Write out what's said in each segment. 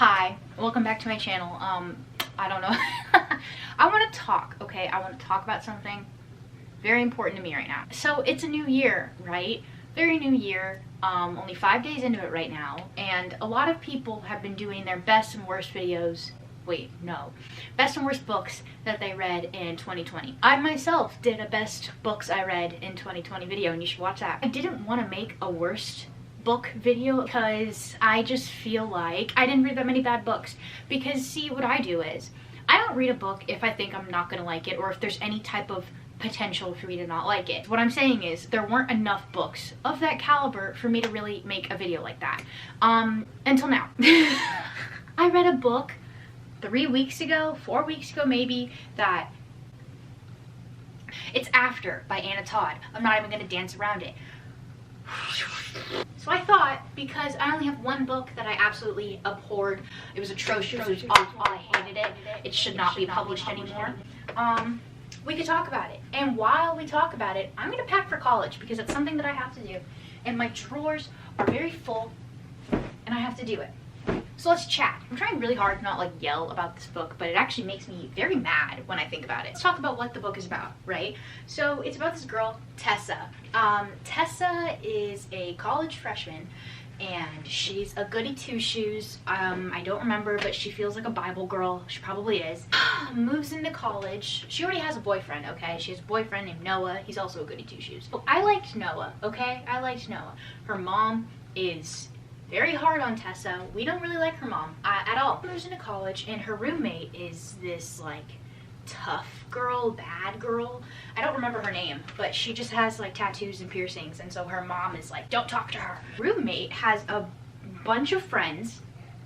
Hi, welcome back to my channel. I don't know. I want to talk, okay? I want to talk about something very important to me right now. So it's a new year, right? Very new year. Only 5 days into it right now, and a lot of people have been doing their best and worst videos. Wait, no. Best and worst books that they read in 2020. I myself did a best books I read in 2020 video, and you should watch that. I didn't want to make a worst book video because I just feel like I didn't read that many bad books. Because see, what I do is I don't read a book if I think I'm not gonna like it, or if there's any type of potential for me to not like it. What I'm saying is there weren't enough books of that caliber for me to really make a video like that until now. I read a book 3 weeks ago, 4 weeks ago maybe, that it's After by Anna Todd. I'm not even gonna dance around it. So I thought, because I only have one book that I absolutely abhorred, it was atrocious, it was awful, I hated it, it should not be published anymore, we could talk about it. And while we talk about it, I'm gonna pack for college because it's something that I have to do, and my drawers are very full and I have to do it. So let's chat. I'm trying really hard to not like yell about this book, but it actually makes me very mad when I think about it. Let's talk about what the book is about, right? So it's about this girl, Tessa. Tessa is a college freshman, and she's a goody two-shoes. I don't remember, but she feels like a Bible girl. She probably is. Moves into college. She already has a boyfriend, okay? She has a boyfriend named Noah. He's also a goody two-shoes. So I liked Noah, okay? I liked Noah. Her mom is very hard on Tessa. We don't really like her mom at all. She moves into college, and her roommate is this like tough girl, bad girl. I don't remember her name, but she just has like tattoos and piercings, and so her mom is like, don't talk to her. Roommate has a bunch of friends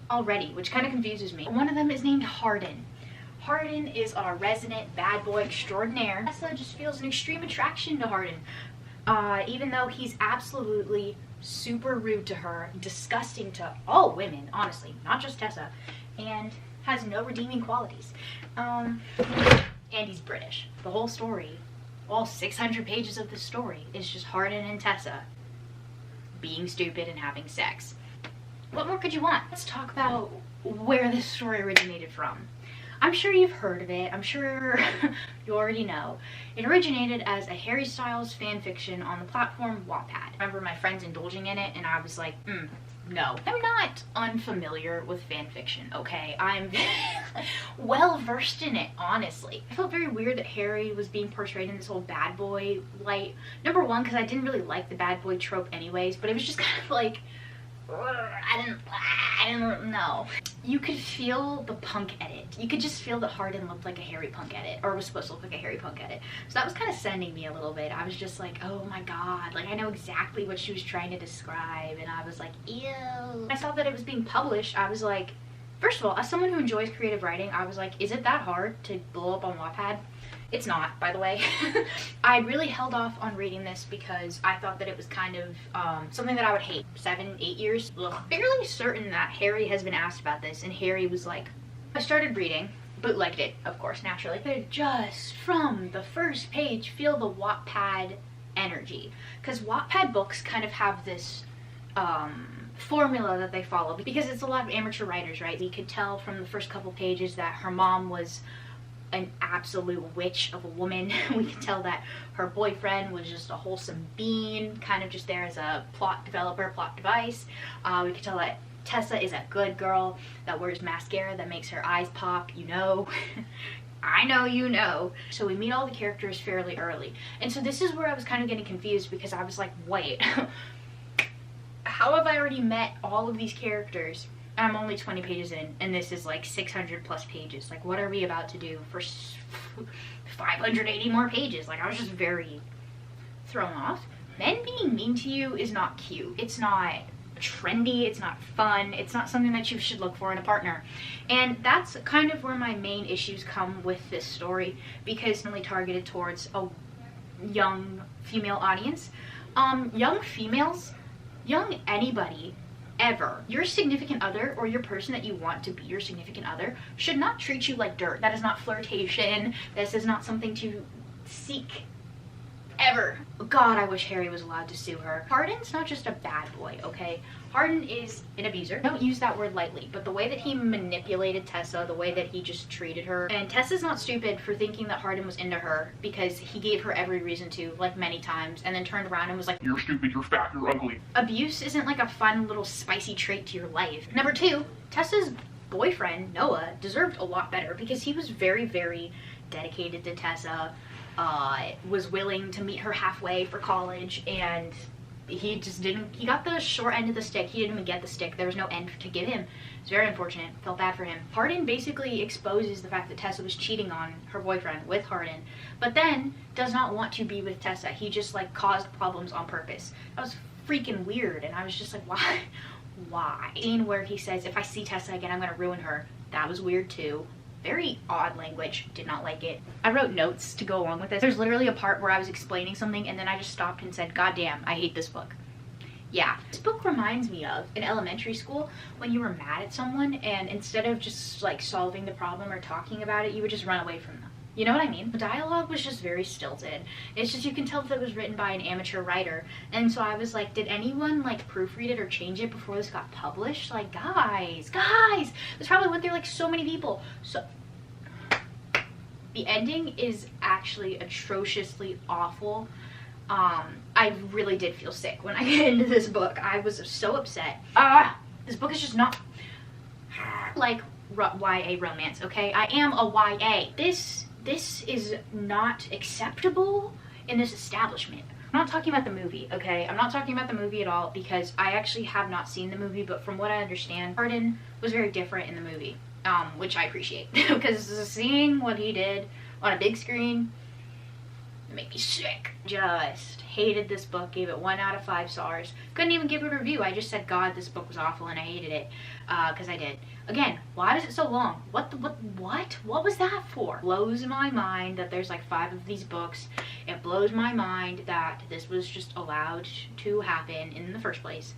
already, which kind of confuses me. One of them is named Hardin. Hardin is our resident bad boy extraordinaire. Tessa just feels an extreme attraction to Hardin, even though he's absolutely super rude to her, disgusting to all women, honestly, not just Tessa, and has no redeeming qualities. And he's British. The whole story, all 600 pages of the story, is just Hardin and Tessa being stupid and having sex. What more could you want? Let's talk about where this story originated from. I'm sure you've heard of it. I'm sure you already know. It originated as a Harry Styles fan fiction on the platform Wattpad. I remember my friends indulging in it, and I was like, no. I'm not unfamiliar with fan fiction, okay? I'm well versed in it, honestly. I felt very weird that Harry was being portrayed in this whole bad boy light. Number one, because I didn't really like the bad boy trope anyways, but it was just kind of like, I didn't know. You could feel the punk edit. You could just feel that Hardin looked like a Harry punk edit, or was supposed to look like a Harry punk edit. So that was kind of sending me a little bit. I was just like, oh my god, like I know exactly what she was trying to describe, and I was like, ew. When I saw that it was being published, I was like, first of all, as someone who enjoys creative writing, I was like, is it that hard to blow up on Wattpad? It's not, by the way. I really held off on reading this because I thought that it was kind of something that I would hate. 7, 8 years. Ugh. Fairly certain that Harry has been asked about this, and Harry was like, I started reading, bootlegged it, of course, naturally. But just from the first page, feel the Wattpad energy. Because Wattpad books kind of have this formula that they follow, because it's a lot of amateur writers, right? You could tell from the first couple pages that her mom was an absolute witch of a woman. We could tell that her boyfriend was just a wholesome being, kind of just there as a plot developer, plot device. We could tell that Tessa is a good girl that wears mascara that makes her eyes pop, you know. I know you know. So we meet all the characters fairly early. And so this is where I was kind of getting confused, because I was like, wait, how have I already met all of these characters? I'm only 20 pages in, and this is like 600 plus pages. Like, what are we about to do for 580 more pages? Like, I was just very thrown off. Men being mean to you is not cute. It's not trendy. It's not fun. It's not something that you should look for in a partner. And that's kind of where my main issues come with this story, because it's only targeted towards a young female audience. Young females, young anybody, ever, your significant other or your person that you want to be your significant other should not treat you like dirt. That is not flirtation. This is not something to seek ever. God, I wish Harry was allowed to sue her. Hardin's not just a bad boy, okay? Hardin is an abuser. Don't use that word lightly, but the way that he manipulated Tessa, the way that he just treated her, and Tessa's not stupid for thinking that Hardin was into her because he gave her every reason to, like many times, and then turned around and was like, you're stupid, you're fat, you're ugly. Abuse isn't like a fun little spicy trait to your life. Number two, Tessa's boyfriend, Noah, deserved a lot better because he was very, very dedicated to Tessa, was willing to meet her halfway for college, and he just didn't, he got the short end of the stick. He didn't even get the stick. There was no end to give him. It's very unfortunate. Felt bad for him. Hardin basically exposes the fact that Tessa was cheating on her boyfriend with Hardin, but then does not want to be with Tessa. He just like caused problems on purpose. That was freaking weird, and I was just like, why? Why? Scene where he says, if I see Tessa again, I'm gonna ruin her. That was weird too. Very odd language. Did not like it. I wrote notes to go along with this. There's literally a part where I was explaining something and then I just stopped and said, God damn, I hate this book. Yeah. This book reminds me of in elementary school when you were mad at someone and instead of just like solving the problem or talking about it, you would just run away from them. You know what I mean? The dialogue was just very stilted. It's just, you can tell that it was written by an amateur writer. And so I was like, did anyone like proofread it or change it before this got published? Like, guys, this probably went through like so many people. So the ending is actually atrociously awful. I really did feel sick when I get into this book. I was so upset. This book is just not like YA romance, okay? I am a YA. This is not acceptable in this establishment. I'm not talking about the movie, okay? I'm not talking about the movie at all because I actually have not seen the movie, but from what I understand, Hardin was very different in the movie, which I appreciate because seeing what he did on a big screen made me sick. Just hated this book, gave it 1 out of 5 stars. Couldn't even give it a review. I just said, God, this book was awful and I hated it, because I did. Again, why is it so long? What was that for? Blows my mind that there's like 5 of these books. It blows my mind that this was just allowed to happen in the first place.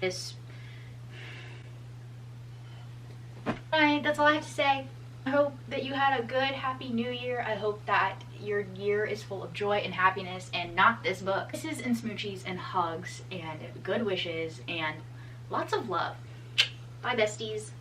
Alright, that's all I have to say. I hope that you had a good, happy new year. I hope that your year is full of joy and happiness and not this book. Kisses and smoochies and hugs and good wishes and lots of love. Bye, besties.